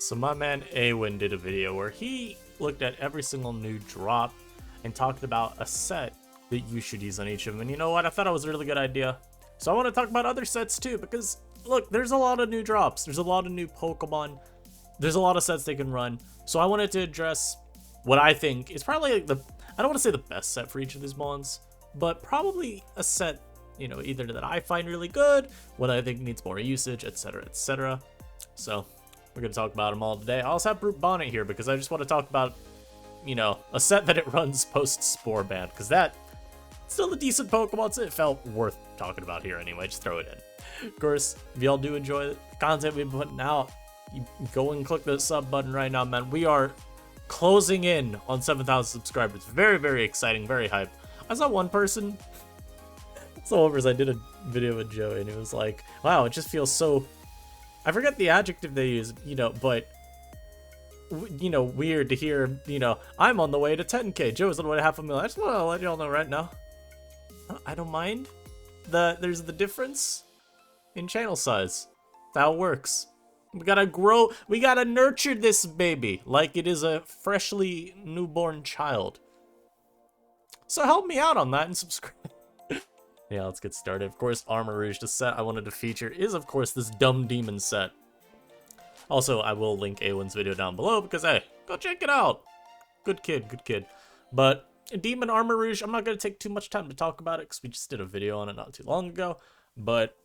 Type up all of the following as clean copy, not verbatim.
So my man Awin did a video where he looked at every single new drop and talked about a set that you should use on each of them. And you know what? I thought it was a really good idea. So I want to talk about other sets too, because look, there's a lot of new drops. There's a lot of new Pokemon. There's a lot of sets they can run. So I wanted to address what I think is probably like I don't want to say the best set for each of these mons, but probably a set, you know, either that I find really good, what I think needs more usage, etc., etc. So we're going to talk about them all today. I also have Brute Bonnet here because I just want to talk about, you know, a set that it runs post-Spore Ban, because that still a decent Pokemon, so it felt worth talking about here anyway. Just throw it in. Of course, if y'all do enjoy the content we've been putting out, you go and click the sub button right now, man. We are closing in on 7,000 subscribers. Very, very exciting, very hyped. I saw one person, I did a video with Joey, and it was like, wow, it just feels so, I forget the adjective they use, you know, but, you know, weird to hear, you know, I'm on the way to 10K, Joe's on the way to 500,000. I just want to let y'all know right now, I don't mind. There's the difference in channel size. That's how it works. We gotta grow, we gotta nurture this baby like it is a freshly newborn child. So help me out on that and subscribe. Yeah, let's get started. Of course, Armor Rouge, the set I wanted to feature, is of course this Dumb Demon set. Also, I will link Awin's video down below because, hey, go check it out. Good kid, good kid. But Demon Armor Rouge, I'm not going to take too much time to talk about it because we just did a video on it not too long ago. But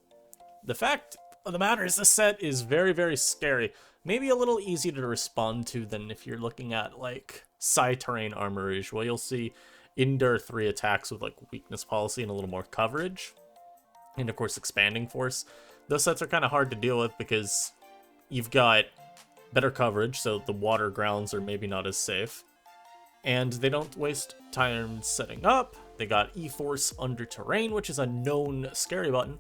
the fact of the matter is this set is very, very scary. Maybe a little easier to respond to than if you're looking at, like, Psy-Terrain Armor Rouge, where you'll see Endure 3 attacks with, like, Weakness Policy and a little more coverage. And, of course, Expanding Force. Those sets are kind of hard to deal with because you've got better coverage, so the water grounds are maybe not as safe. And they don't waste time setting up. They got E-Force under Terrain, which is a known scary button.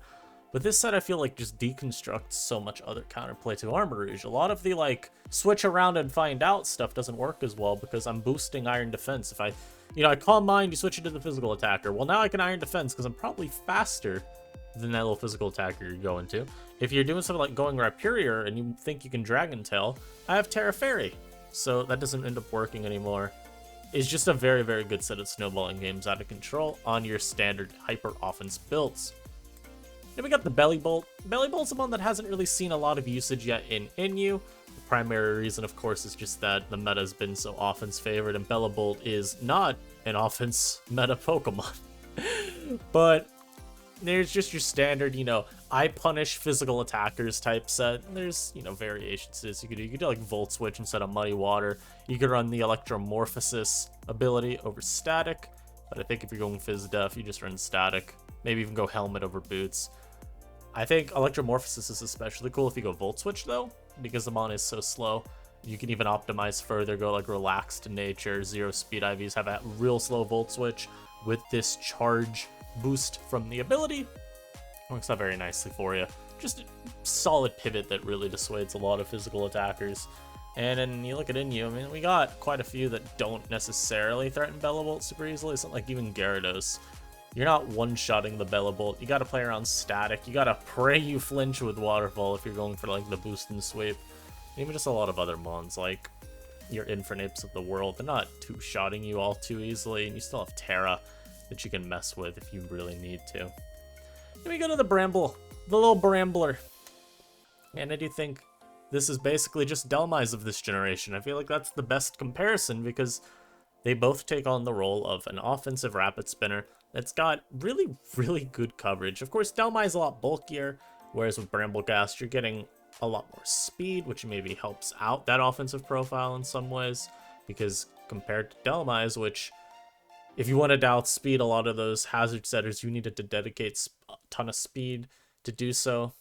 But this set, I feel like, just deconstructs so much other counterplay to Armor Rouge. A lot of the, like, switch around and find out stuff doesn't work as well because I'm boosting Iron Defense. If I, you know, I Calm Mind, you switch it to the physical attacker. Well, now I can Iron Defense because I'm probably faster than that little physical attacker you're going to. If you're doing something like going Rhyperior and you think you can Dragon Tail, I have Terra Fairy. So that doesn't end up working anymore. It's just a very, very good set of snowballing games out of control on your standard hyper offense builds. Then we got the Belly Bolt. Belly Bolt's one that hasn't really seen a lot of usage yet in Inu. The primary reason, of course, is just that the meta has been so offense favored, and Belly Bolt is not an offense meta Pokemon. But there's just your standard, you know, I punish physical attackers type set. There's, you know, variations to this. You could do like Volt Switch instead of Muddy Water. You could run the Electromorphosis ability over Static. But I think if you're going Phys Def, you just run Static. Maybe even go Helmet over Boots. I think Electromorphosis is especially cool if you go Volt Switch, though, because the mon is so slow. You can even optimize further, go like Relaxed Nature, Zero Speed IVs, have a real slow Volt Switch with this charge boost from the ability. Works out very nicely for you. Just a solid pivot that really dissuades a lot of physical attackers. And then you look at Inu, I mean, we got quite a few that don't necessarily threaten Bellabolt super easily. It's not like even Gyarados. You're not one-shotting the Bellabolt. You gotta play around Static. You gotta pray you flinch with Waterfall if you're going for like the boost and sweep. Even just a lot of other mons, like your Infernapes of the world. They're not two-shotting you all too easily, and you still have Terra that you can mess with if you really need to. Then we go to the Bramble, the little Brambler. And I do think this is basically just Dhelmise of this generation. I feel like that's the best comparison because they both take on the role of an offensive rapid spinner that's got really, really good coverage. Of course, Dhelmise is a lot bulkier, whereas with Bramblegast, you're getting a lot more speed, which maybe helps out that offensive profile in some ways, because compared to Dhelmise, which, if you wanted to outspeed a lot of those hazard setters, you needed to dedicate a ton of speed to do so.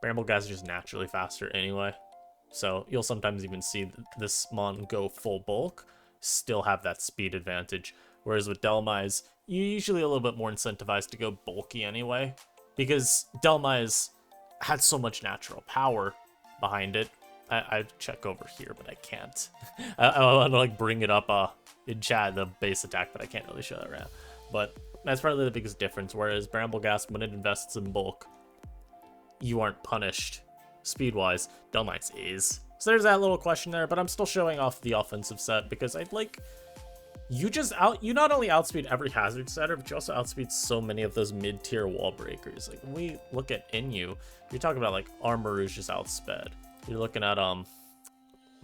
Bramblegast is just naturally faster anyway. So you'll sometimes even see this mon go full bulk, still have that speed advantage. Whereas with Dhelmise, you're usually a little bit more incentivized to go bulky anyway, because Dhelmise had so much natural power behind it. I check over here, but I can't. I want to like bring it up in chat, the base attack, but I can't really show that right now. But that's probably the biggest difference. Whereas Bramblegast, when it invests in bulk, you aren't punished speed-wise, Dullmites is. So there's that little question there, but I'm still showing off the offensive set because I'd like... You not only outspeed every hazard setter, but you also outspeed so many of those mid-tier wall breakers. Like, when we look at Inu, you're talking about, like, Armarouge is outsped. You're looking at, let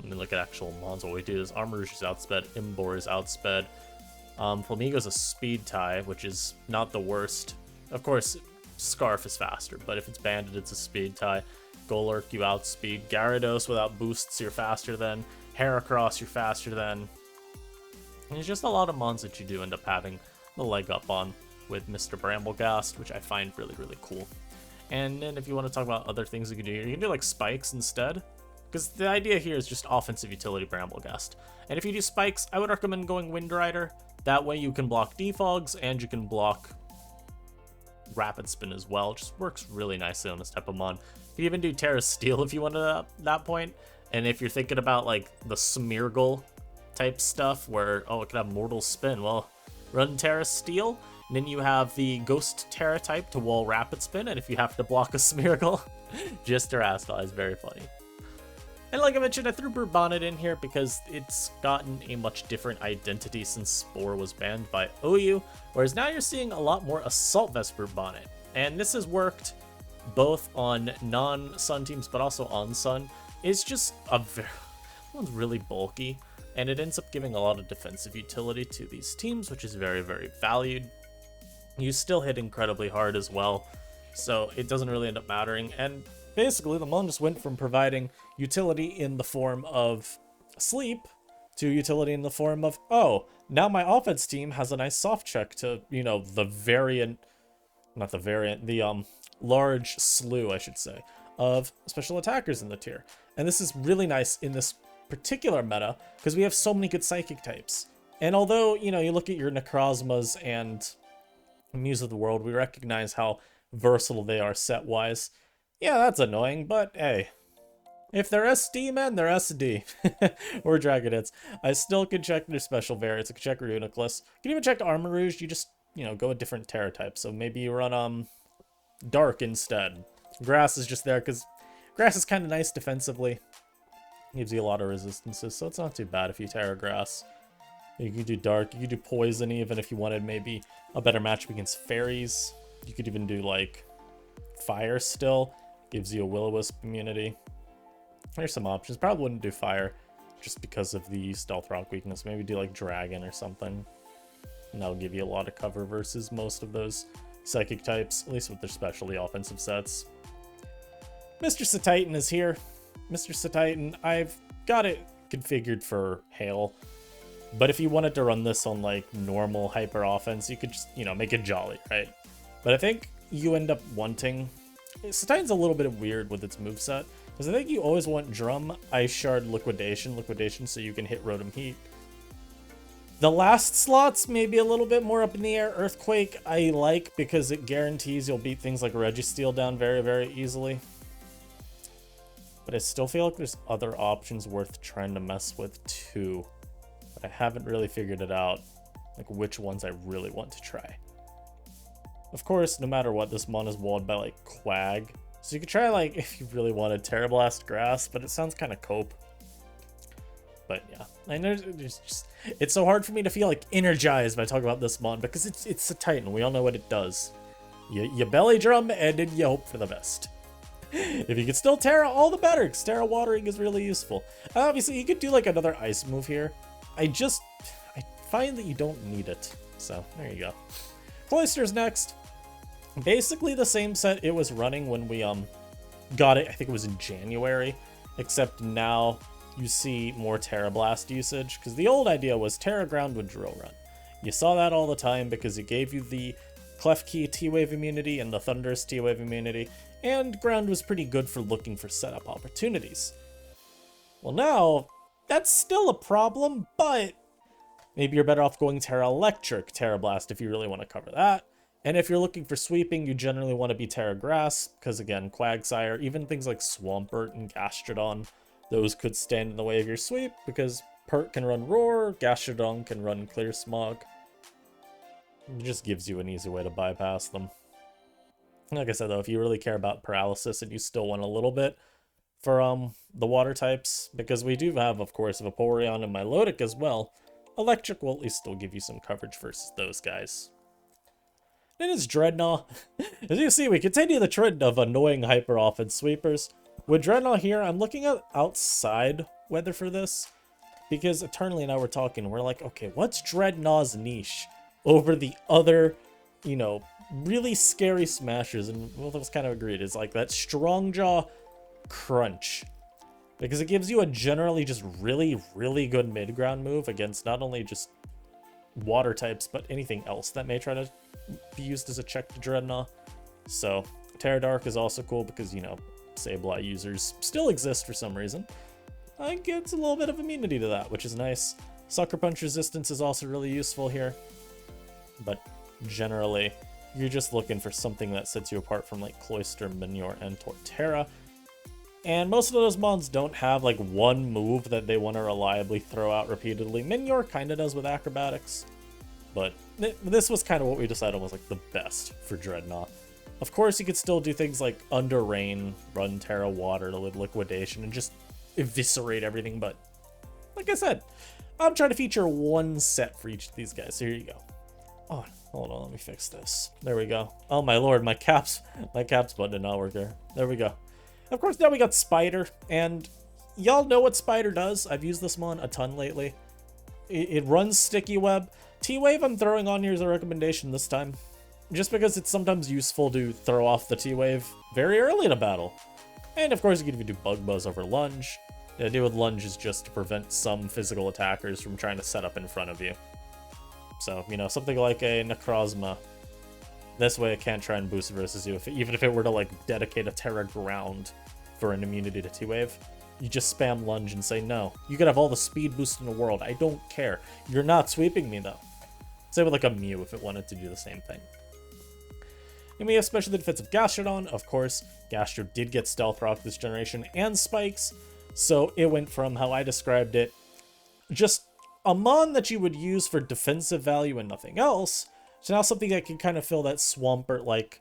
me look at actual mons. What we do is Armarouge is outsped, Imbor is outsped. Flamigo's a speed tie, which is not the worst. Of course, Scarf is faster, but if it's banded, it's a speed tie. Golurk, you outspeed. Gyarados without boosts, you're faster than. Heracross, you're faster than. And there's just a lot of mons that you do end up having the leg up on with Mr. Bramblegast, which I find really, really cool. And then if you want to talk about other things you can do here, you can do like Spikes instead. Because the idea here is just offensive utility Bramblegast. And if you do Spikes, I would recommend going Wind Rider. That way you can block Defogs and you can block Rapid Spin as well. It just works really nicely on this type of mon. You can even do Terra Steel if you wanted at that point. And if you're thinking about like the Smeargle type stuff where, oh, it could have Mortal Spin, well, run Terra Steel, and then you have the Ghost Terra type to wall Rapid Spin, and if you have to block a Smeargle, just Terrastal. Very funny. And like I mentioned, I threw Burbonnet in here because it's gotten a much different identity since Spore was banned by OU, whereas now you're seeing a lot more Assault Vest Burbonnet, and this has worked both on non-Sun teams but also on Sun. It's just one's really bulky, and it ends up giving a lot of defensive utility to these teams, which is very, very valued. You still hit incredibly hard as well, so it doesn't really end up mattering. And basically, the mon just went from providing utility in the form of sleep to utility in the form of, oh, now my offense team has a nice soft check to, you know, the large slew, I should say, of special attackers in the tier. And this is really nice in this particular meta because we have so many good psychic types. And although, you know, you look at your Necrozmas and Mews of the world, we recognize how versatile they are set-wise. Yeah, that's annoying, but hey, if they're SD, man, they're SD. Or Dragonites. I still can check their special variants. I can check Reuniclus. You can even check Armarouge. You just, you know, go a different Terra type. So maybe you run Dark instead. Grass is just there because Grass is kind of nice defensively. Gives you a lot of resistances, so it's not too bad if you Terra Grass. You could do Dark, you could do Poison even if you wanted maybe a better matchup against Fairies. You could even do like Fire still. Gives you a Will-O-Wisp immunity. There's some options. Probably wouldn't do Fire just because of the Stealth Rock weakness. Maybe do like Dragon or something. And that'll give you a lot of cover versus most of those Psychic types, at least with their specialty offensive sets. Mr. Satitan is here. Mr. Satitan, I've got it configured for Hail. But if you wanted to run this on like normal hyper offense, you could just, you know, make it Jolly, right? But I think you end up wanting... Satitan's a little bit weird with its moveset, because I think you always want Drum, Ice Shard, Liquidation, so you can hit Rotom-Heat. The last slot's maybe a little bit more up in the air. Earthquake I like because it guarantees you'll beat things like Registeel down very, very easily. But I still feel like there's other options worth trying to mess with too. But I haven't really figured it out, like which ones I really want to try. Of course, no matter what, this mon is walled by like Quag. So you could try like, if you really wanted, Terra Blast Grass, but it sounds kind of cope. But yeah, I know there's just, it's so hard for me to feel like energized by talking about this mon because it's a Titan. We all know what it does. You belly drum and then you hope for the best. If you could still Terra, all the better, because Terra watering is really useful. Obviously, you could do like another ice move here. I find that you don't need it. So there you go. Cloyster's next. Basically the same set it was running when we got it. I think it was in January, except now you see more Terra Blast usage, because the old idea was Terra Ground would Drill Run. You saw that all the time because it gave you the Klefki T-Wave immunity and the Thunderous T-Wave immunity, and Ground was pretty good for looking for setup opportunities. Well now, that's still a problem, but maybe you're better off going Terra Electric, Terra Blast if you really want to cover that. And if you're looking for sweeping, you generally want to be Terra Grass, because again, Quagsire, even things like Swampert and Gastrodon, those could stand in the way of your sweep, because Pert can run Roar, Gastrodon can run Clear Smog. It just gives you an easy way to bypass them. Like I said though, if you really care about paralysis and you still want a little bit, for the water types, because we do have, of course, Vaporeon and Milotic as well. Electric will at least still give you some coverage versus those guys. Then it's Dreadnaw. As you see, we continue the trend of annoying hyper offense sweepers. With Dreadnaw here, I'm looking at outside weather for this, because Eternally and I were talking, we're like, okay, what's Dreadnaw's niche over the other, you know, really scary smashers? And both of us kind of agreed, it's like that Strong Jaw Crunch. Because it gives you a generally just really, really good mid-ground move against not only just water types, but anything else that may try to be used as a check to Dreadnaw. So, Terra Dark is also cool because, you know, Sableye users still exist for some reason. I get a little bit of immunity to that, which is nice. Sucker Punch resistance is also really useful here. But generally, you're just looking for something that sets you apart from like Cloyster, Minior, and Torterra. And most of those mons don't have like one move that they want to reliably throw out repeatedly. Minior kind of does with acrobatics, but this was kind of what we decided was like the best for Dreadnaw. Of course, you could still do things like Under Rain, Run Terra Water to Liquidation, and just eviscerate everything, but like I said, I'm trying to feature one set for each of these guys. So here you go. Oh, hold on, let me fix this. There we go. Oh my lord, my caps button did not work there. There we go. Of course, now we got Spider, and y'all know what Spider does. I've used this mon a ton lately. It runs Sticky Web. T-Wave I'm throwing on here as a recommendation this time, just because it's sometimes useful to throw off the T-Wave very early in a battle. And of course, you can even do Bug Buzz over Lunge. The idea with Lunge is just to prevent some physical attackers from trying to set up in front of you. So, you know, something like a Necrozma. This way it can't try and boost versus you, even if it were to, like, dedicate a Terra Ground for an immunity to T-Wave. You just spam Lunge and say, no, you could have all the speed boost in the world. I don't care. You're not sweeping me, though. Same with, like, a Mew if it wanted to do the same thing. And we have Special Defensive Gastrodon. Of course, Gastro did get Stealth Rock this generation and Spikes, so it went from how I described it, just a mon that you would use for defensive value and nothing else, so now something that can kind of fill that Swampert-like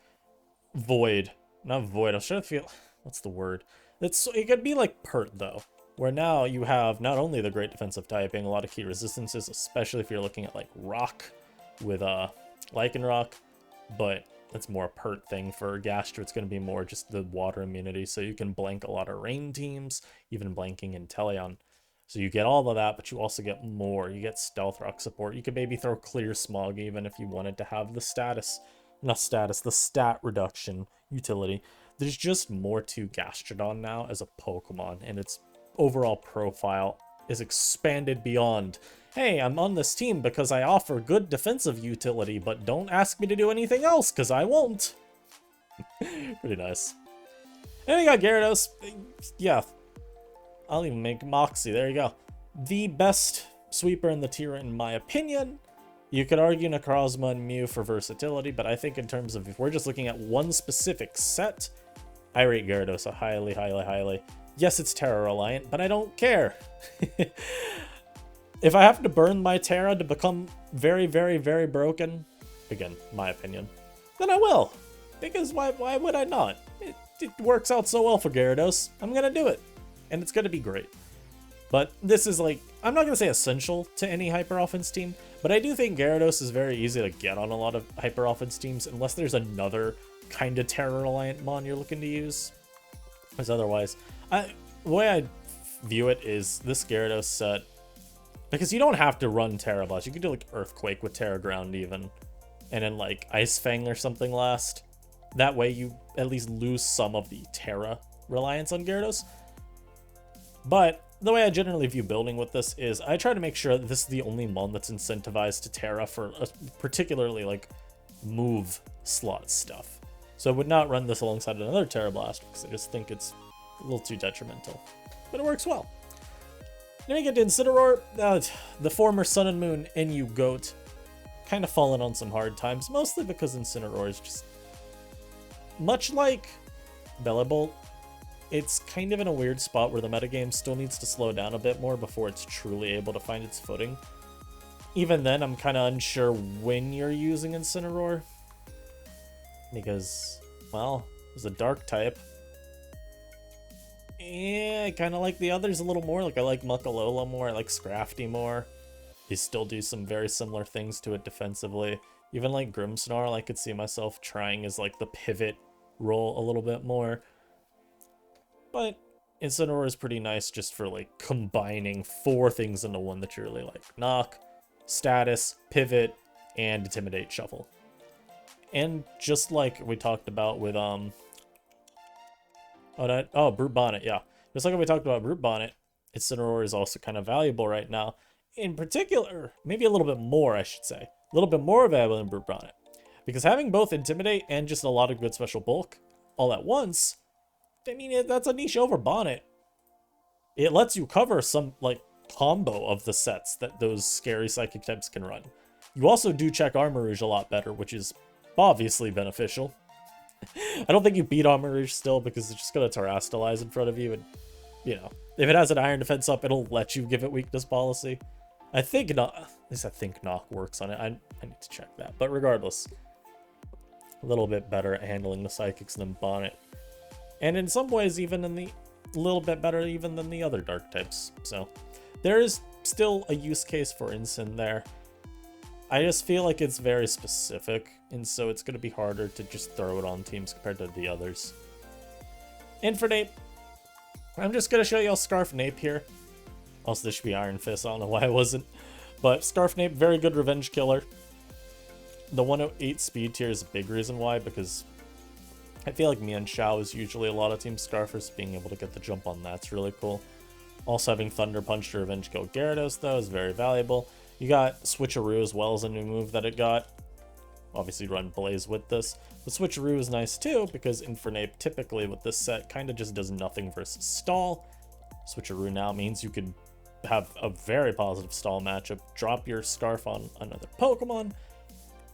void. Not void, I was trying to feel... What's the word? It could be like Pert, though, where now you have not only the great defensive typing, a lot of key resistances, especially if you're looking at, like, Rock with Lycanroc, but that's more a Pert thing. For Gastro, it's going to be more just the water immunity, so you can blank a lot of rain teams, even blanking Inteleon. So you get all of that, but you also get more. You get Stealth Rock support. You could maybe throw Clear Smog even if you wanted to have the the stat reduction utility. There's just more to Gastrodon now as a Pokemon, and its overall profile is expanded beyond, hey, I'm on this team because I offer good defensive utility, but don't ask me to do anything else, because I won't. Pretty nice. And we got Gyarados. Yeah. I'll even make Moxie. There you go. The best sweeper in the tier, in my opinion. You could argue Necrozma and Mew for versatility, but I think in terms of if we're just looking at one specific set, I rate Gyarados a highly, highly, highly. Yes, it's Terra reliant, but I don't care. If I have to burn my Terra to become very, very, very broken, again, my opinion, then I will. Because why would I not? It works out so well for Gyarados. I'm gonna do it. And it's gonna be great. But this is like, I'm not gonna say essential to any hyper offense team, but I do think Gyarados is very easy to get on a lot of hyper offense teams unless there's another kind of Terra reliant mon you're looking to use. Because otherwise, the way I view it is this Gyarados set, because you don't have to run Terra Blast. You can do like Earthquake with Terra Ground even, and then like Ice Fang or something last. That way you at least lose some of the Terra reliance on Gyarados. But the way I generally view building with this is I try to make sure that this is the only mon that's incentivized to Terra for particularly like move slot stuff. So I would not run this alongside another Terra Blast because I just think it's a little too detrimental. But it works well. Then we get to Incineroar, the former Sun and Moon NU GOAT, kind of fallen on some hard times, mostly because Incineroar is just, much like Bellibolt, it's kind of in a weird spot where the metagame still needs to slow down a bit more before it's truly able to find its footing. Even then, I'm kind of unsure when you're using Incineroar, because, well, as a dark type, I kind of like the others a little more. Like, I like Muckalola more. I like Scrafty more. They still do some very similar things to it defensively. Even like Grimmsnarl, I could see myself trying as like the pivot role a little bit more. But Incineroar is pretty nice just for like combining 4 things into one that you really like. Knock, Status, Pivot, and Intimidate Shuffle. And just like we talked about with Brute Bonnet, yeah. Just like we talked about Brute Bonnet, Incineroar is also kind of valuable right now. In particular, maybe a little bit more, I should say. A little bit more valuable than Brute Bonnet. Because having both Intimidate and just a lot of good special bulk all at once, I mean, that's a niche over Bonnet. It lets you cover some, like, combo of the sets that those scary psychic types can run. You also do check Armarouge a lot better, which is obviously beneficial. I don't think you beat Armarouge still because it's just going to Terrastalize in front of you, and, you know, if it has an Iron Defense up, it'll let you give it weakness policy. I think Knock works on it. I need to check that. But regardless, a little bit better at handling the psychics than Bonnet. And in some ways, even a little bit better even than the other dark types. So there is still a use case for Incin there. I just feel like it's very specific, and so it's going to be harder to just throw it on teams compared to the others. Infernape. I'm just going to show you all Scarfnape here. Also, this should be Iron Fist. I don't know why I wasn't. But Scarfnape, very good revenge killer. The 108 speed tier is a big reason why, because I feel like Mian Xiao is usually a lot of team Scarfers. Being able to get the jump on that's really cool. Also, having Thunder Punch to revenge kill Gyarados, though, is very valuable. You got Switcheroo as well as a new move that it got. Obviously, run Blaze with this. But Switcheroo is nice, too, because Infernape, typically with this set, kind of just does nothing versus Stall. Switcheroo now means you could have a very positive Stall matchup, drop your Scarf on another Pokemon,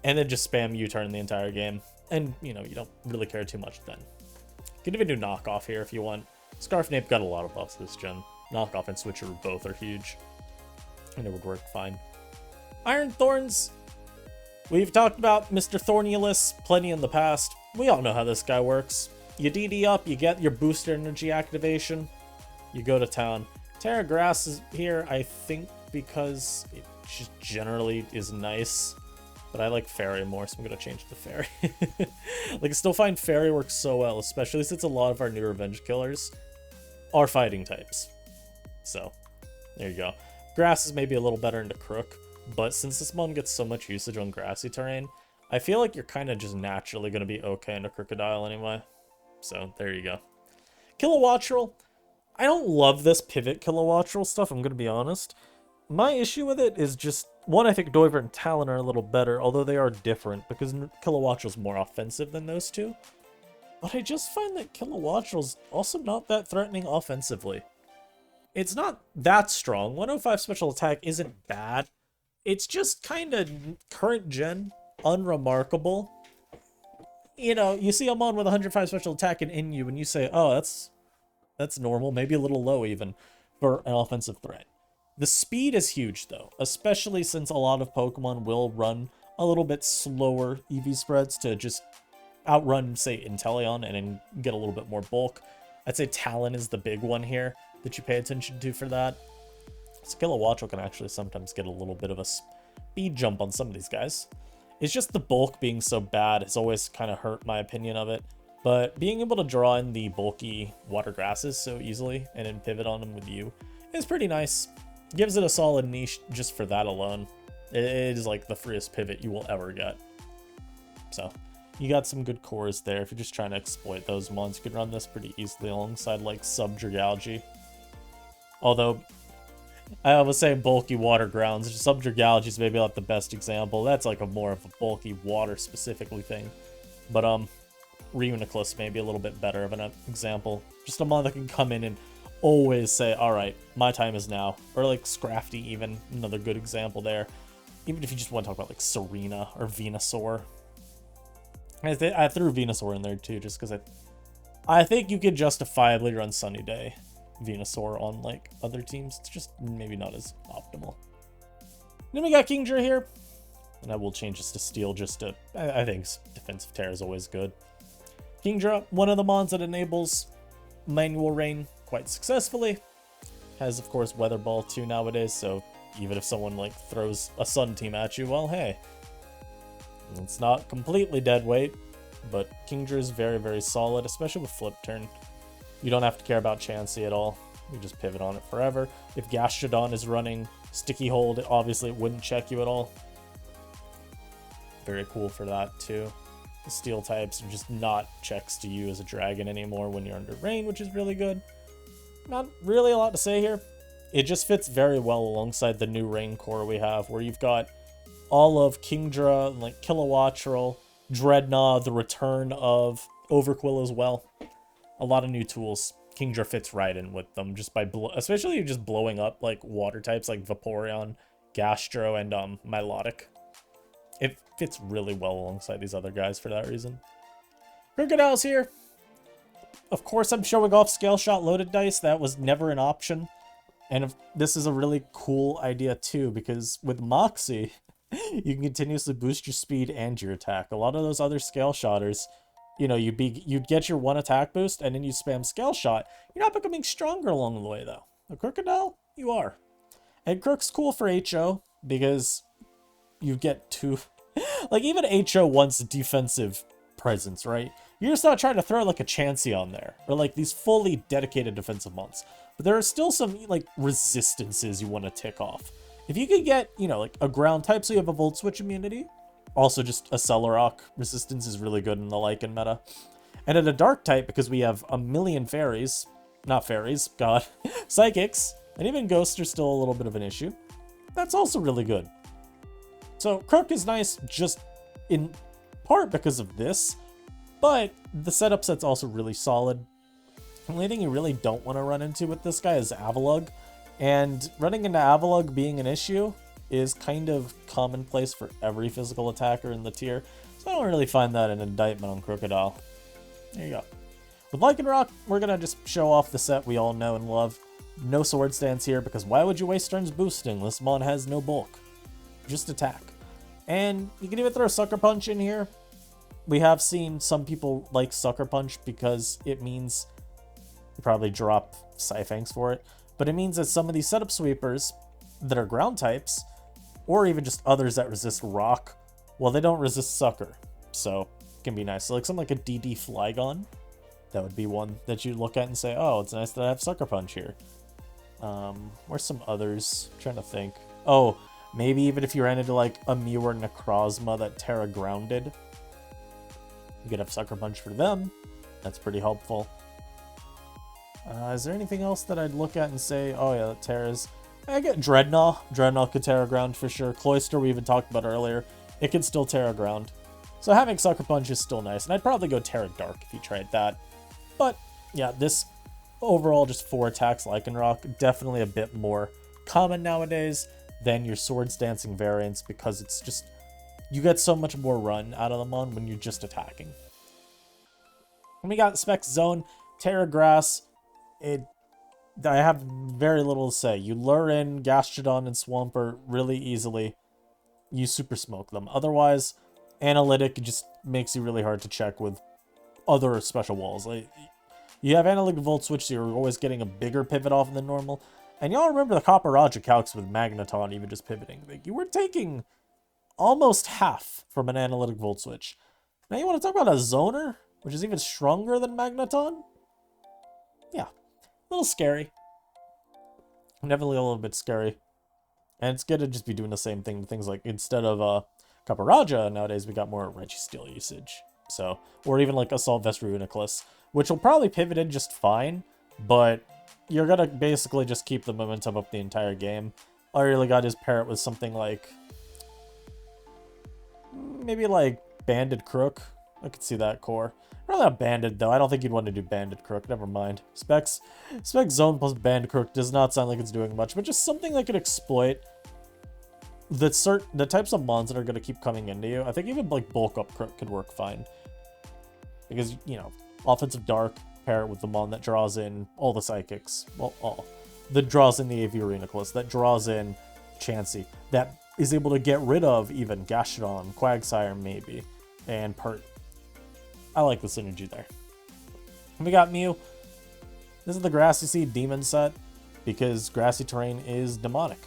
and then just spam U-turn the entire game. And, you know, you don't really care too much then. You can even do Knockoff here if you want. Scarfnape got a lot of buffs this gen. Knockoff and Switcheroo both are huge. And it would work fine. Iron Thorns. We've talked about Mr. Thornulus plenty in the past. We all know how this guy works. You DD up, you get your booster energy activation, you go to town. Terra Grass is here, I think, because it just generally is nice. But I like Fairy more, so I'm going to change to Fairy. Like, I still find Fairy works so well, especially since a lot of our new revenge killers are fighting types. So, there you go. Grass is maybe a little better into Crook, but since this one gets so much usage on grassy terrain, I feel like you're kind of just naturally going to be okay into Krookodile anyway. So, there you go. Kilowattrel. I don't love this pivot Kilowattrel stuff, I'm going to be honest. My issue with it is just, one, I think Noivern and Talon are a little better, although they are different, because Kilowattrel's more offensive than those two. But I just find that Kilowattrel's also not that threatening offensively. It's not that strong. 105 special attack isn't bad. It's just kind of current gen, unremarkable. You know, you see him on with 105 special attack and in you, and you say, oh, that's normal, maybe a little low even, for an offensive threat. The speed is huge, though, especially since a lot of Pokemon will run a little bit slower EV spreads to just outrun, say, Inteleon and then get a little bit more bulk. I'd say Talon is the big one here that you pay attention to for that. So Kilowattrel can actually sometimes get a little bit of a speed jump on some of these guys. It's just the bulk being so bad has always kind of hurt my opinion of it. But being able to draw in the bulky water grasses so easily and then pivot on them with you is pretty nice. Gives it a solid niche just for that alone. It is like the freest pivot you will ever get. So, you got some good cores there. If you're just trying to exploit those mons, you can run this pretty easily alongside like Subjugalgy. Although, I was saying bulky water grounds. Subjugalgy is maybe not the best example. That's like a more of a bulky water specifically thing. But Reuniclus may be a little bit better of an example. Just a mon that can come in and always say, alright, my time is now. Or like Scrafty even, another good example there. Even if you just want to talk about like Serena or Venusaur. I threw Venusaur in there too, just because I think you could justifiably run Sunny Day Venusaur on like other teams. It's just maybe not as optimal. Then we got Kingdra here. And I will change this to Steel just to, I think defensive tear is always good. Kingdra, one of the mons that enables Manual Rain quite successfully. Has, of course, Weather Ball too nowadays, so even if someone, like, throws a Sun Team at you, well, hey. It's not completely dead weight, but Kingdra is very, very solid, especially with Flip Turn. You don't have to care about Chansey at all. You just pivot on it forever. If Gastrodon is running Sticky Hold, obviously it wouldn't check you at all. Very cool for that, too. The Steel types are just not checks to you as a dragon anymore when you're under rain, which is really good. Not really a lot to say here. It just fits very well alongside the new Rain Core we have, where you've got all of Kingdra, like Kilowattrel, Dreadnaw, the return of Overqwil as well. A lot of new tools. Kingdra fits right in with them, just by especially just blowing up like water types like Vaporeon, Gastro, and Milotic. It fits really well alongside these other guys for that reason. Krookodile's here. Of course, I'm showing off Scale Shot loaded dice. That was never an option. And if, this is a really cool idea too, because with Moxie, you can continuously boost your speed and your attack. A lot of those other Scale Shotters, you know, you'd get your one attack boost and then you spam Scale Shot. You're not becoming stronger along the way though. A Krookodile, you are. And Krook's cool for HO because you get two, like even HO wants defensive presence, right? You're just not trying to throw like a Chansey on there or like these fully dedicated defensive mons. But there are still some like resistances you want to tick off. If you could get, you know, like a ground type so you have a Volt Switch immunity, also just a Celorock resistance is really good in the Lycan meta. And at a dark type, because we have a million fairies, not fairies, god, psychics, and even ghosts are still a little bit of an issue. That's also really good. So Krook is nice just in part because of this, but the setup set's also really solid. The only thing you really don't want to run into with this guy is Avalugg, and running into Avalugg being an issue is kind of commonplace for every physical attacker in the tier, so I don't really find that an indictment on Krookodile. There you go. With Lycanroc, we're going to just show off the set we all know and love. No Sword Stance here, because why would you waste turns boosting? This mon has no bulk. Just attack. And you can even throw Sucker Punch in here. We have seen some people like Sucker Punch because it means you probably drop Scythanks for it, but it means that some of these setup sweepers that are ground types, or even just others that resist rock, well, they don't resist Sucker, so it can be nice. So like something like a DD Flygon, that would be one that you look at and say, oh, it's nice that I have Sucker Punch here. Where's some others? I'm trying to think. Oh, maybe even if you ran into like a Mew or Necrozma that Terra grounded, you could have Sucker Punch for them. That's pretty helpful. Is there anything else that I'd look at and say, oh yeah, that Terra's... I get Dreadnaw. Dreadnaw could Terra ground for sure. Cloyster we even talked about earlier. It could still Terra ground. So having Sucker Punch is still nice. And I'd probably go Terra Dark if you tried that. But yeah, this overall just 4 attacks Lycanroc, definitely a bit more common nowadays than your Swords Dancing variants, because it's just, you get so much more run out of them on when you're just attacking. And we got Specs Zone, Terra Grass. I have very little to say. You lure in Gastrodon and Swampert really easily. You super smoke them. Otherwise, Analytic just makes you really hard to check with other special walls. Like, you have Analytic Volt Switch, so you're always getting a bigger pivot off than normal. And y'all remember the Copper Raja calcs with Magneton even just pivoting. Like, you were taking almost half from an Analytic Volt Switch. Now you want to talk about a Zoner, which is even stronger than Magneton? Yeah, a little scary. Definitely a little bit scary. And it's good to just be doing the same thing. Things like, instead of Copper Raja, nowadays we got more Registeel usage. So, or even like Assault Vest Reuniclus, which will probably pivot in just fine, but you're gonna basically just keep the momentum up the entire game. All you really got is pair it with something like, maybe like Banded Crook. I could see that core. Probably not Banded though. I don't think you'd want to do Banded Crook. Never mind. Specs Zone plus Banded Crook does not sound like it's doing much, but just something that could exploit the types of mons that are going to keep coming into you. I think even like Bulk Up Crook could work fine. Because, you know, Offensive Dark, pair it with the mon that draws in all the Psychics. Well, all. That draws in the AV Reuniclus, that draws in Chansey, that is able to get rid of even Gastrodon, Quagsire maybe, and Pert. I like the synergy there. And we got Mew. This is the Grassy Seed Demon set, because Grassy Terrain is demonic.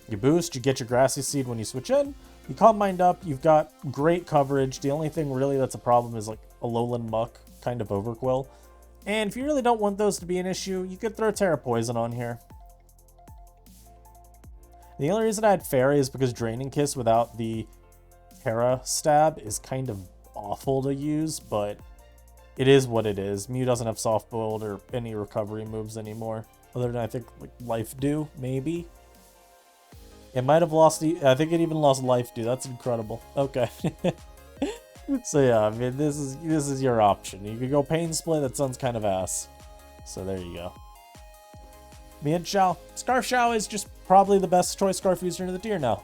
You boost, you get your Grassy Seed when you switch in, you Calm Mind up, you've got great coverage. The only thing really that's a problem is like a Alolan Muck, kind of Overqwil. And if you really don't want those to be an issue, you could throw Terra Poison on here. The only reason I had Fairy is because Draining Kiss without the Terra Stab is kind of awful to use, but it is what it is. Mew doesn't have Soft Boiled or any recovery moves anymore, other than I think like Life Dew, maybe. It might have lost, I think it even lost Life Dew. That's incredible. Okay. So yeah, I mean, this is your option. You could go Pain Split, that sounds kind of ass. So there you go. Mienshao. Scarf Shao is just probably the best choice Scarf user in the tier now.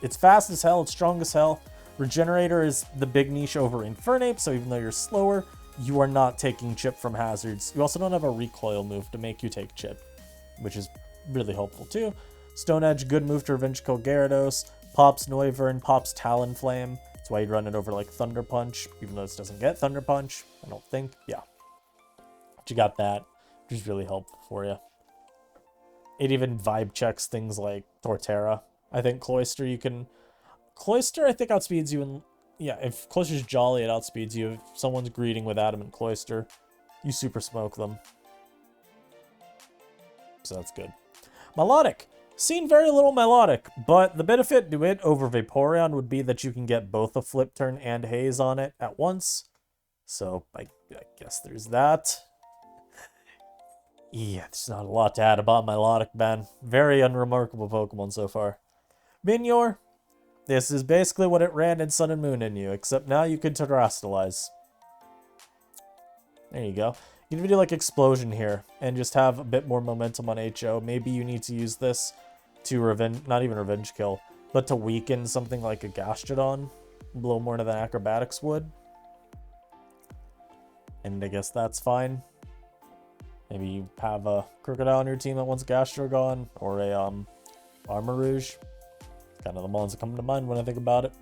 It's fast as hell, it's strong as hell. Regenerator is the big niche over Infernape, so even though you're slower, you are not taking chip from hazards. You also don't have a recoil move to make you take chip, which is really helpful too. Stone Edge, good move to revenge kill Gyarados. Pops Noivern, pops Talonflame. That's why you'd run it over like Thunder Punch, even though this doesn't get Thunder Punch, I don't think. Yeah. But you got that, which is really helpful for you. It even vibe checks things like Torterra. I think Cloyster you can... Cloyster I think outspeeds you in... Yeah, if Cloyster's Jolly, it outspeeds you. If someone's greeting with Adamant Cloyster, you super smoke them. So that's good. Milotic. Seen very little Milotic, but the benefit to it over Vaporeon would be that you can get both a Flip Turn and Haze on it at once. So I guess there's that. Yeah, there's not a lot to add about Milotic, man. Very unremarkable Pokemon so far. Minior. This is basically what it ran in Sun and Moon in you, except now you can Terrastalize. There you go. You can do like Explosion here, and just have a bit more momentum on HO. Maybe you need to use this to not even revenge kill, but to weaken something like a Gastrodon a little more than Acrobatics would. And I guess that's fine. Maybe you have a Krookodile on your team that wants Gastrodon, or a Armarouge. Kind of the mons that come to mind when I think about it.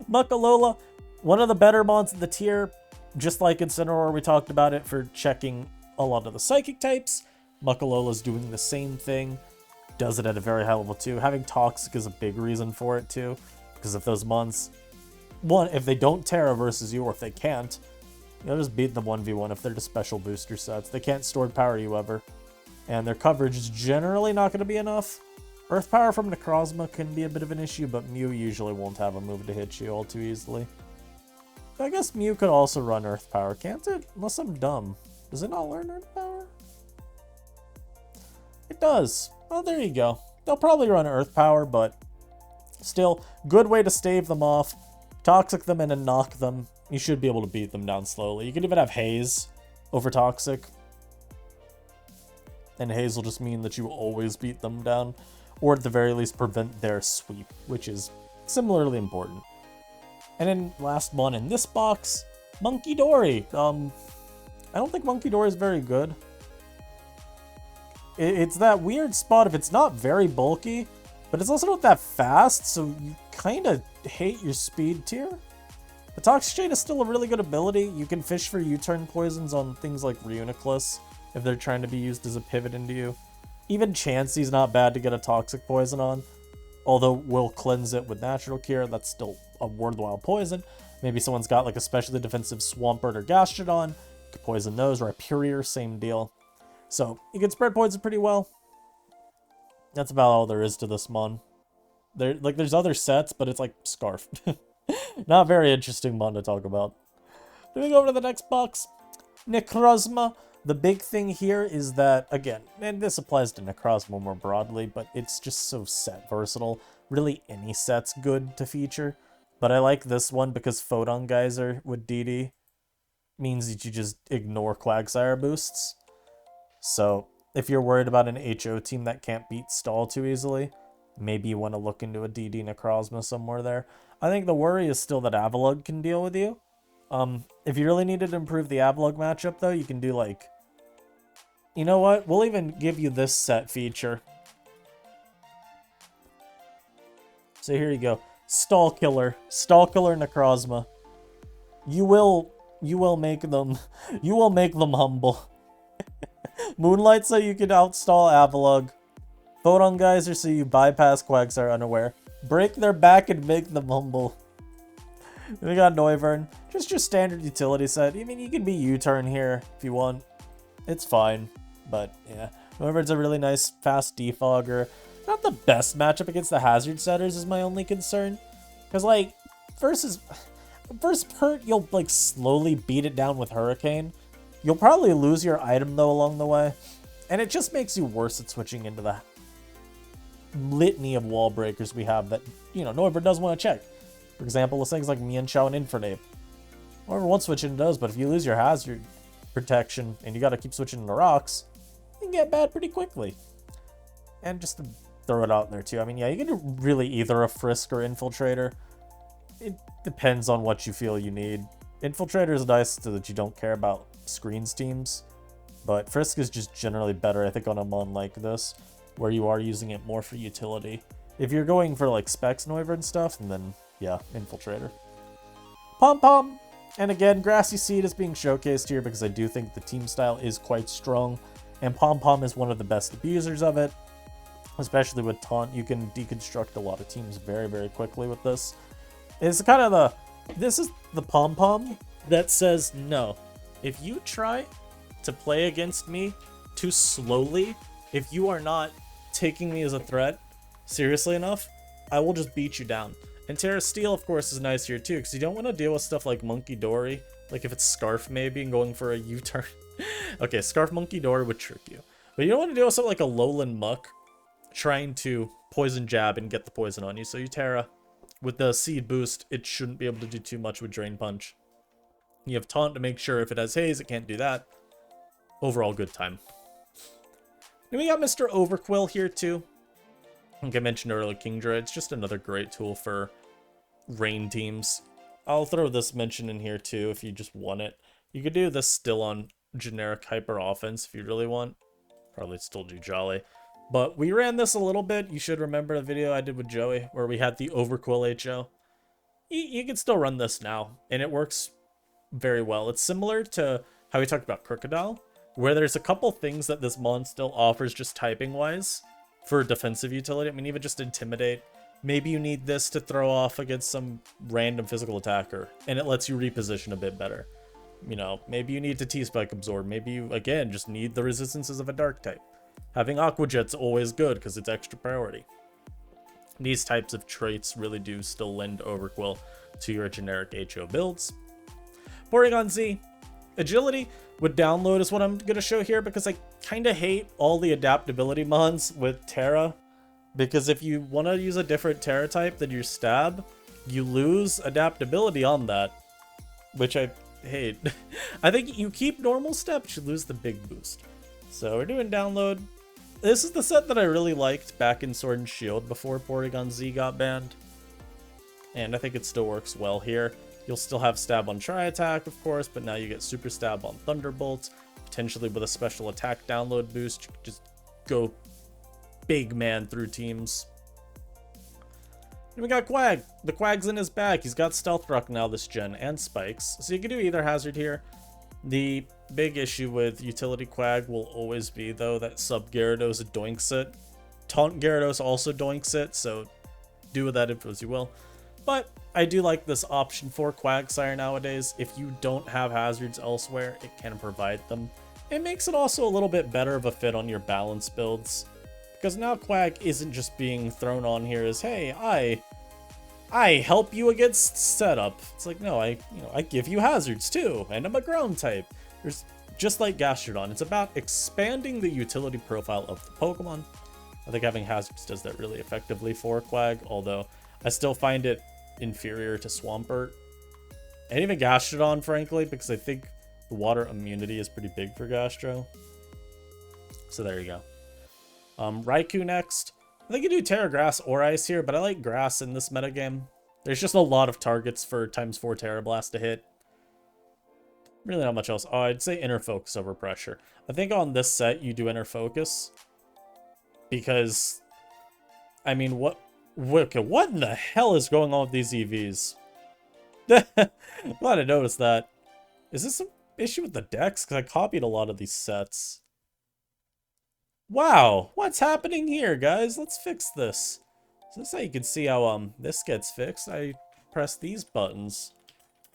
Muckalola, one of the better mons in the tier. Just like Incineroar, we talked about it for checking a lot of the Psychic types. Muckalola's doing the same thing. Does it at a very high level too. Having Toxic is a big reason for it too. Because if those mons... One, if they don't Terra versus you, or if they can't, you'll just beat them 1v1 if they're just special booster sets. They can't stored power you ever. And their coverage is generally not going to be enough. Earth Power from Necrozma can be a bit of an issue, but Mew usually won't have a move to hit you all too easily. I guess Mew could also run Earth Power, can't it? Unless I'm dumb. Does it not learn Earth Power? It does. Well, there you go. They'll probably run Earth Power, but still, good way to stave them off. Toxic them and then knock them. You should be able to beat them down slowly. You can even have Haze over Toxic. And Haze will just mean that you always beat them down. Or at the very least prevent their sweep, which is similarly important. And then last one in this box, Monkey Dory. I don't think Monkey Dory is very good. It's that weird spot if it's not very bulky, but it's also not that fast, so you kind of hate your speed tier. The Toxic Chain is still a really good ability. You can fish for U-turn poisons on things like Reuniclus if they're trying to be used as a pivot into you. Even Chansey's not bad to get a Toxic Poison on, although we'll cleanse it with Natural Cure. That's still a worthwhile poison. Maybe someone's got like a specially defensive Swampert or Gastrodon. You can poison those, or Rhyperior, same deal. So you can spread poison pretty well. That's about all there is to this mon. There's other sets, but it's like Scarf. Not very interesting mon to talk about. Moving over to the next box, Necrozma. The big thing here is that, again, and this applies to Necrozma more broadly, but it's just so set versatile. Really, any set's good to feature. But I like this one because Photon Geyser with DD means that you just ignore Quagsire boosts. So, if you're worried about an HO team that can't beat Stall too easily, maybe you want to look into a DD Necrozma somewhere there. I think the worry is still that Avalugg can deal with you. If you really needed to improve the Avalugg matchup, though, you can do, like... You know what? We'll even give you this set feature. So here you go. Stall Killer Necrozma. You will You will make them you will make them humble. Moonlight so you can outstall Avalugg. Photon Geyser so you bypass Quagsire unaware. Break their back and make them humble. We got Noivern. Just your standard utility set. I mean, you can be U-turn here if you want. It's fine. But, yeah. Noivern's a really nice, fast defogger. Not the best matchup against the hazard setters is my only concern. Because, like, first hurt, you'll, like, slowly beat it down with Hurricane. You'll probably lose your item, though, along the way. And it just makes you worse at switching into the litany of wall breakers we have that, you know, Noivern does want to check. For example, with things like Mienshao and Infernape. Noivern won't switch into those, but if you lose your hazard protection and you got to keep switching into rocks, you can get bad pretty quickly. And just to throw it out there too, I mean, yeah, you can do really either a Frisk or Infiltrator. It depends on what you feel you need. Infiltrator is nice so that you don't care about screens teams, but Frisk is just generally better, I think, on a mon like this, where you are using it more for utility. If you're going for like Specs Noivern stuff, then yeah, Infiltrator. Pom-Pom! And again, Grassy Seed is being showcased here because I do think the team style is quite strong, and Pom-Pom is one of the best abusers of it. Especially with Taunt, you can deconstruct a lot of teams very, very quickly with this. It's kind of this is the Pom-Pom that says, no, if you try to play against me too slowly, if you are not taking me as a threat seriously enough, I will just beat you down. And Terra Steel, of course, is nice here too, because you don't want to deal with stuff like Monkey Dory, like if it's Scarf maybe and going for a U-turn. Okay, Scarf Monkey Dory would trick you. But you don't want to deal with something like a Lowland Muck trying to Poison Jab and get the poison on you. So you Terra, with the Seed boost, it shouldn't be able to do too much with Drain Punch. You have Taunt to make sure if it has Haze, it can't do that. Overall, good time. Then we got Mr. Overqwil here too. Like I mentioned earlier, Kingdra, it's just another great tool for rain teams. I'll throw this mention in here too if you just want it. You could do this still on generic hyper offense if you really want. Probably still do Jolly. But we ran this a little bit. You should remember the video I did with Joey where we had the Overqwil HO. You can still run this now, and it works very well. It's similar to how we talked about Krookodile, where there's a couple things that this mon still offers just typing-wise for defensive utility. I mean, even just Intimidate. Maybe you need this to throw off against some random physical attacker, and it lets you reposition a bit better. You know, maybe you need to T-Spike Absorb. Maybe you, again, just need the resistances of a Dark type. Having Aqua Jet's always good because it's extra priority. These types of traits really do still lend Overqwil to your generic HO builds. Porygon-Z. Agility with download is what I'm going to show here because I kind of hate all the adaptability mons with Terra. Because if you want to use a different Terra type than your Stab, you lose adaptability on that, which I hate. I think you keep normal steps, you lose the big boost. So we're doing download. This is the set that I really liked back in Sword and Shield before Porygon-Z got banned. And I think it still works well here. You'll still have Stab on Tri-Attack, of course, but now you get Super Stab on Thunderbolt. Potentially with a special attack download boost, you could just go big man through teams. And we got Quag. The Quag's in his bag. He's got Stealth Rock now this gen and Spikes. So you can do either hazard here. The big issue with utility Quag will always be, though, that sub Gyarados doinks it. Taunt Gyarados also doinks it, so do with that as you will. But I do like this option for Quagsire nowadays. If you don't have hazards elsewhere, it can provide them. It makes it also a little bit better of a fit on your balance builds. Because now Quag isn't just being thrown on here as, hey, I help you against setup. It's like, no, I give you hazards too, and I'm a ground type. There's just like Gastrodon. It's about expanding the utility profile of the Pokemon. I think having hazards does that really effectively for Quag, although I still find it inferior to Swampert. And even Gastrodon, frankly, because I think the water immunity is pretty big for Gastro. So there you go. Raichu next. I think you do Terra Grass or Ice here, but I like Grass in this metagame. There's just a lot of targets for ×4 Terra Blast to hit. Really not much else. Oh, I'd say Inner Focus over Pressure. I think on this set you do Inner Focus. Because, I mean, what in the hell is going on with these EVs? Glad I noticed that. Is this an issue with the decks? Because I copied a lot of these sets. Wow, what's happening here, guys? Let's fix this. So this is how you can see how this gets fixed. I press these buttons.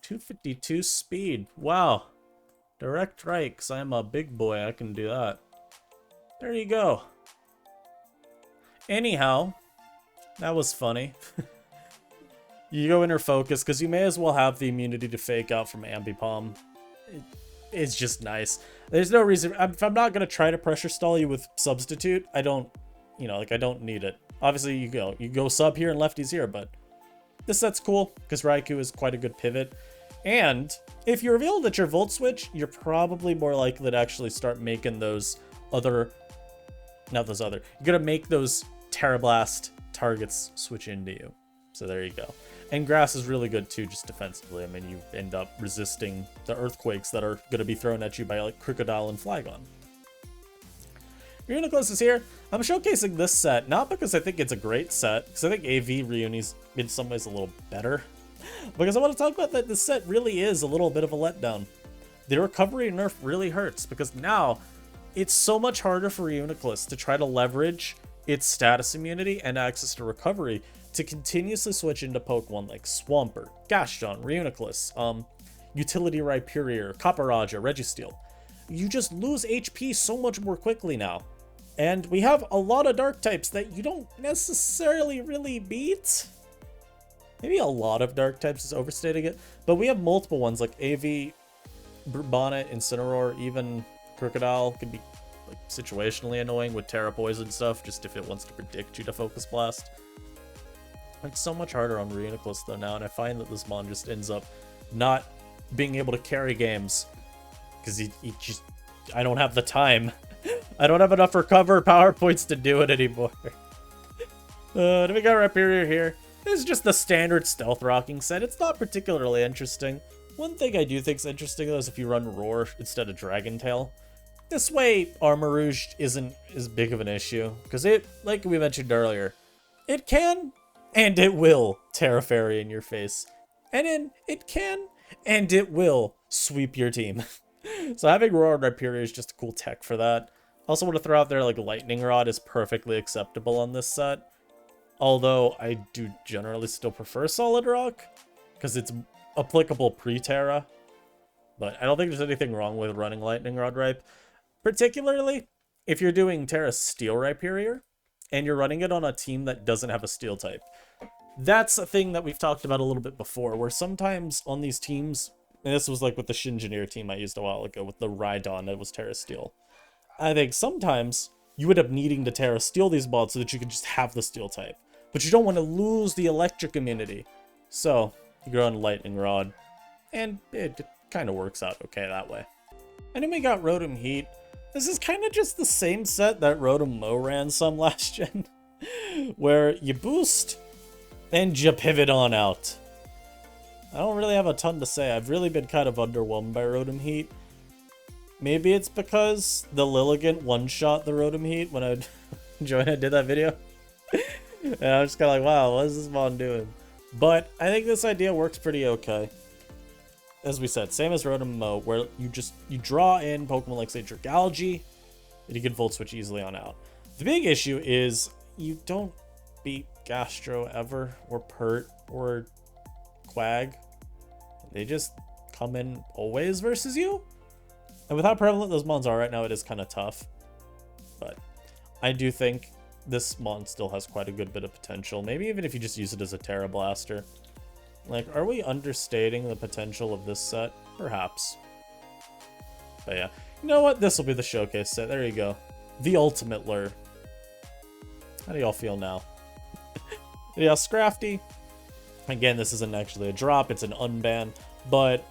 252 speed. Wow. Direct right, because I'm a big boy. I can do that. There you go. Anyhow, that was funny. You go inner focus, because you may as well have the immunity to fake out from Ambipom. It's just nice. There's no reason. If I'm not going to try to pressure stall you with substitute, I don't, you know, like, I don't need it. Obviously, you go sub here and lefties here, but this set's cool because Raichu is quite a good pivot. And if you reveal that you're Volt Switch, you're probably more likely to actually start making those other, not those other, you're going to make those Terra Blast targets switch into you. So there you go. And Grass is really good too, just defensively. I mean, you end up resisting the Earthquakes that are going to be thrown at you by like Krookodile and Flygon. Reuniclus is here. I'm showcasing this set, not because I think it's a great set, because I think AV Reuni's in some ways a little better, because I want to talk about that this set really is a little bit of a letdown. The recovery nerf really hurts, because now it's so much harder for Reuniclus to try to leverage its status immunity and access to recovery to continuously switch into Pokemon like Swampert, Gastrodon, Reuniclus, Utility Rhyperior, Copperajah, Registeel. You just lose HP so much more quickly now. And we have a lot of dark types that you don't necessarily really beat. Maybe a lot of dark types is overstating it, but we have multiple ones like AV, Bonnet, Incineroar, even Krookodile could be like situationally annoying with Terra Poison stuff, just if it wants to predict you to Focus Blast. It's so much harder on Reuniclus though now, and I find that this mon just ends up not being able to carry games because he just, I don't have the time. I don't have enough recover power points to do it anymore. Do we got Rhyperior here? This is just the standard stealth rocking set. It's not particularly interesting. One thing I do think is interesting though is if you run Roar instead of Dragon Tail. This way, Armor Rouge isn't as big of an issue, because it, like we mentioned earlier, it can and it will Terra Fairy in your face. And then it can and it will sweep your team. So having Roar and Rhyperior is just a cool tech for that. Also want to throw out there like Lightning Rod is perfectly acceptable on this set. Although I do generally still prefer Solid Rock because it's applicable pre-Terra. But I don't think there's anything wrong with running Lightning Rod Ripe. Particularly if you're doing Terra Steel Rhyperior and you're running it on a team that doesn't have a Steel type. That's a thing that we've talked about a little bit before, where sometimes on these teams, and this was like with the Shinjineer team I used a while ago with the Rhydon that was Terra Steel. I think sometimes you end up needing to Terra Steel these mods so that you can just have the Steel type. But you don't want to lose the electric immunity. So you go on Lightning Rod, and it kind of works out okay that way. And then we got Rotom-Heat. This is kind of just the same set that Rotom-Mow ran some last gen, where you boost and you pivot on out. I don't really have a ton to say. I've really been kind of underwhelmed by Rotom-Heat. Maybe it's because the Lilligant one-shot the Rotom-Heat when I did that video. And I'm just kind of like, wow, what is this mon doing? But I think this idea works pretty okay. As we said, same as Rotom-Mow, where you draw in Pokemon like, say, Dragalge, and you can Volt Switch easily on out. The big issue is you don't beat Gastro ever, or Pert, or Quag. They just come in always versus you. And with how prevalent those mons are right now, it is kind of tough. But I do think this mon still has quite a good bit of potential. Maybe even if you just use it as a Terra Blaster. Like, are we understating the potential of this set? Perhaps. But yeah. You know what? This will be the showcase set. There you go. The ultimate lure. How do y'all feel now? Yeah, Scrafty. Again, this isn't actually a drop. It's an unban. But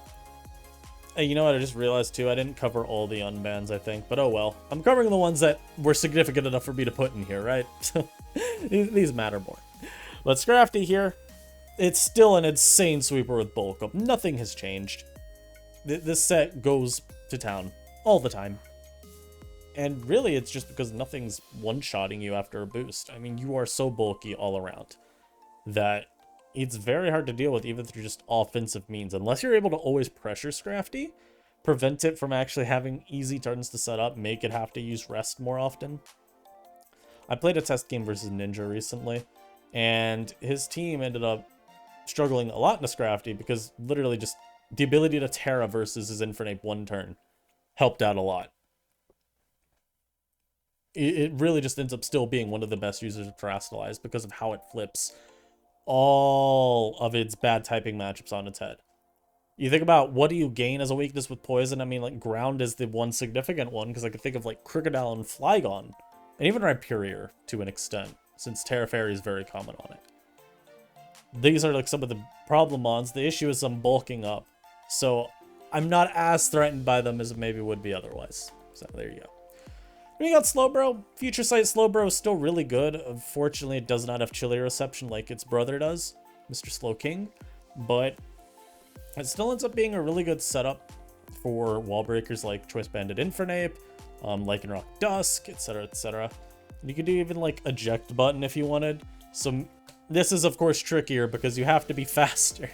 hey, you know what? I just realized too, I didn't cover all the unbans, I think. But oh well. I'm covering the ones that were significant enough for me to put in here, right? So these matter more. But Scrafty here. It's still an insane sweeper with bulk up. Nothing has changed. This set goes to town all the time. And really, it's just because nothing's one-shotting you after a boost. I mean, you are so bulky all around that it's very hard to deal with even through just offensive means. Unless you're able to always pressure Scrafty, prevent it from actually having easy turns to set up, make it have to use rest more often. I played a test game versus Ninja recently, and his team ended up struggling a lot in a Scrafty because literally just the ability to Terra versus his Infernape one turn helped out a lot. It really just ends up still being one of the best users of Terrastalize because of how it flips all of its bad typing matchups on its head. You think about what do you gain as a weakness with Poison? I mean, like, Ground is the one significant one, because I could think of, like, Krookodile and Flygon, and even Rhyperior to an extent, since Terra Fairy is very common on it. These are, like, some of the problem mons. The issue is I'm bulking up, so I'm not as threatened by them as maybe would be otherwise. So, there you go. We got Slowbro. Future Sight Slowbro is still really good. Unfortunately, it does not have chili reception like its brother does, Mr. Slow King, but it still ends up being a really good setup for wall breakers like Choice Banded Infernape, Lycanroc Dusk, etc., etc. You could do even like eject button if you wanted. So this is of course trickier because you have to be faster.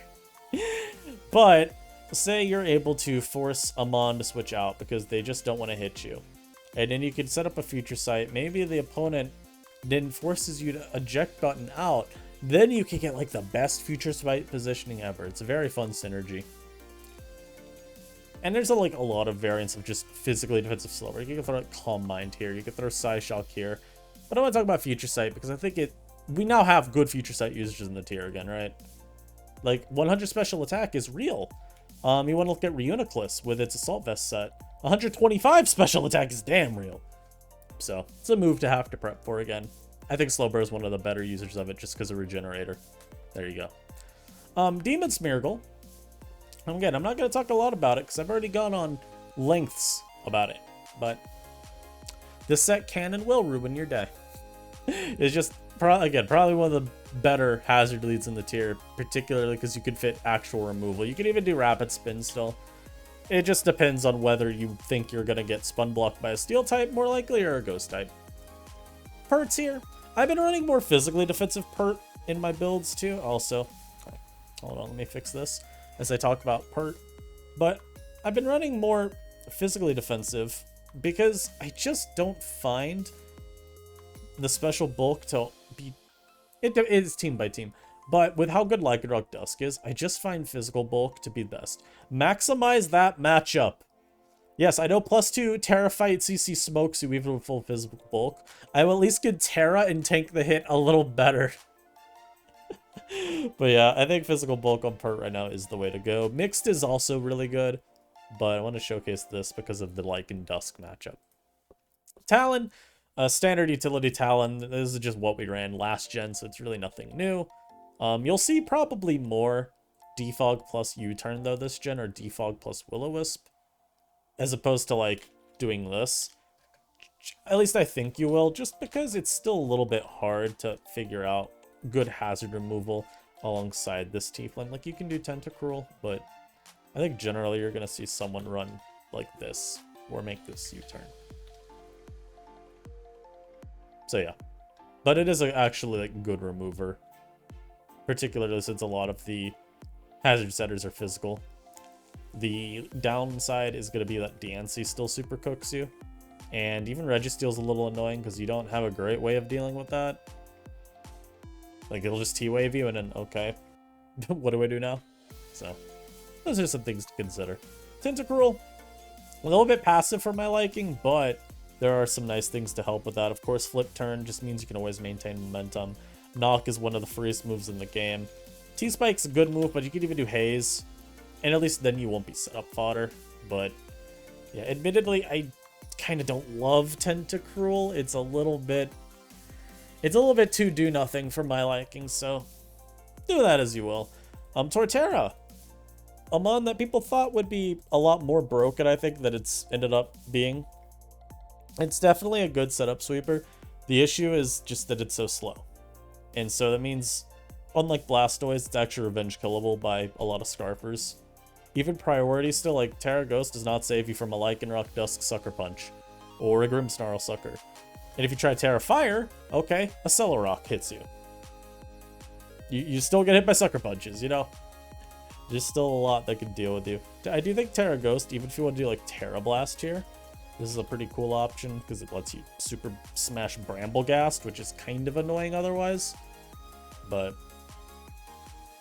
But say you're able to force a mon to switch out because they just don't want to hit you. And then you could set up a Future Sight. Maybe the opponent then forces you to eject button out. Then you can get like the best Future Sight positioning ever. It's a very fun synergy. And there's a lot of variants of just physically defensive Slowbro. You can throw like Calm Mind here. You can throw Psyshock here. But I want to talk about Future Sight because I think we now have good Future Sight users in the tier again, right? Like 100 special attack is real. You want to look at Reuniclus with its Assault Vest set. 125 special attack is damn real. So it's a move to have to prep for again. I think Slowbro is one of the better users of it just because of Regenerator. There you go. Demon Smeargle. Again, I'm not going to talk a lot about it because I've already gone on lengths about it. But this set can and will ruin your day. It's just, probably one of the better hazard leads in the tier, particularly because you could fit actual removal. You could even do Rapid Spin still. It just depends on whether you think you're going to get Spun Blocked by a Steel type more likely or a Ghost type. Perts here. I've been running more physically defensive Pert in my builds too also. Okay, hold on, let me fix this as I talk about Pert. But I've been running more physically defensive because I just don't find the special bulk to be... It is team by team. But with how good Lycanroc Dusk is, I just find physical bulk to be best. Maximize that matchup. Yes, I know +2 Terra Fight CC smokes you even with full physical bulk. I will at least get Terra and tank the hit a little better. But yeah, I think physical bulk on Pert right now is the way to go. Mixed is also really good, but I want to showcase this because of the Lycan Dusk matchup. Talon, standard utility Talon. This is just what we ran last gen, so it's really nothing new. You'll see probably more Defog plus U-turn though this gen, or Defog plus Will-O-Wisp, as opposed to like doing this. At least I think you will, just because it's still a little bit hard to figure out good hazard removal alongside this Tiefling. Like you can do Tentacruel, but I think generally you're gonna see someone run like this or make this U-turn. So yeah, but it is actually like good remover. Particularly since a lot of the hazard setters are physical. The downside is going to be that Diancie still super cooks you. And even Registeel's a little annoying because you don't have a great way of dealing with that. Like, it'll just T-Wave you and then, okay, what do I do now? So, those are some things to consider. Tentacruel, a little bit passive for my liking, but there are some nice things to help with that. Of course, Flip Turn just means you can always maintain momentum. Knock is one of the freest moves in the game. T-Spike's a good move, but you can even do Haze. And at least then you won't be set up fodder. But yeah, admittedly, I kind of don't love Tentacruel. It's a little bit too do nothing for my liking, so do that as you will. Torterra, a mon that people thought would be a lot more broken, I think, that it's ended up being. It's definitely a good setup sweeper. The issue is just that it's so slow. And so that means, unlike Blastoise, it's actually revenge killable by a lot of Scarfers. Even priority still, like Terra Ghost does not save you from a Lycanroc Dusk Sucker Punch, or a Grimmsnarl Sucker. And if you try Terra Fire, okay, a Celorock hits you. You still get hit by Sucker Punches, you know? There's still a lot that can deal with you. I do think Terra Ghost, even if you want to do like Terra Blast here, this is a pretty cool option because it lets you Super Smash Bramblegast, which is kind of annoying otherwise. But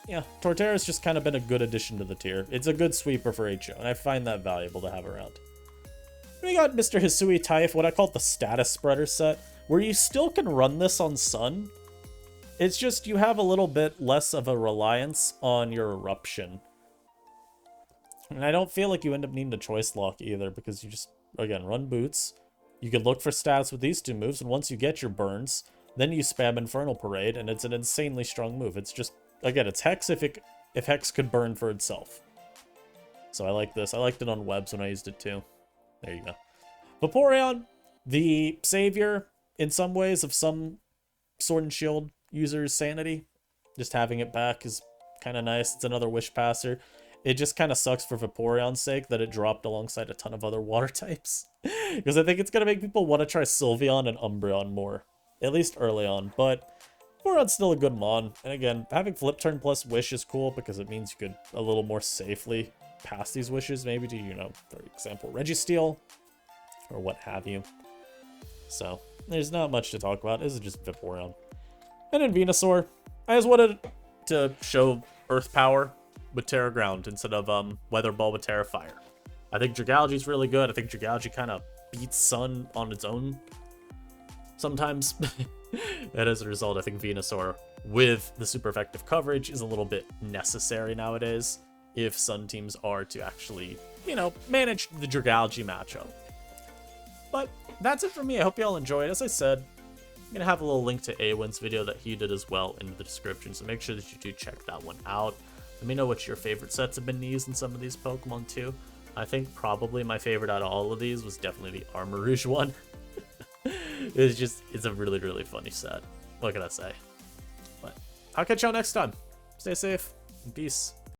yeah, Torterra's just kind of been a good addition to the tier. It's a good sweeper for HO, and I find that valuable to have around. We got Mr. Hisui Taif, what I call the status spreader set, where you still can run this on Sun. It's just you have a little bit less of a reliance on your eruption. And I don't feel like you end up needing a choice lock either, because you just, again, run boots. You can look for stats with these two moves, and once you get your burns, then you spam Infernal Parade, and it's an insanely strong move. It's just, again, it's Hex if Hex could burn for itself. So I like this. I liked it on webs when I used it too. There you go. Vaporeon, the savior, in some ways, of some Sword and Shield users' sanity. Just having it back is kind of nice. It's another Wish Passer. It just kind of sucks for Vaporeon's sake that it dropped alongside a ton of other water types. Because I think it's going to make people want to try Sylveon and Umbreon more. At least early on. But Vaporeon's still a good mon. And again, having Flip Turn plus Wish is cool because it means you could a little more safely pass these wishes. Maybe to, you know, for example, Registeel or what have you. So there's not much to talk about. This is just Vaporeon. And in Venusaur, I just wanted to show Earth Power with Terra Ground instead of Weather Ball with Terra Fire. I think Dragalge's really good. I think Dragalge kind of beats Sun on its own sometimes. And as a result, I think Venusaur with the super effective coverage is a little bit necessary nowadays if Sun teams are to actually, you know, manage the Dragalge matchup. But that's it for me. I hope you all enjoyed. As I said, I'm going to have a little link to Awin's video that he did as well in the description, so make sure that you do check that one out. Let me know what your favorite sets have been used in some of these Pokemon too. I think probably my favorite out of all of these was definitely the Armarouge one. It's a really, really funny set. What can I say? But I'll catch y'all next time. Stay safe and peace.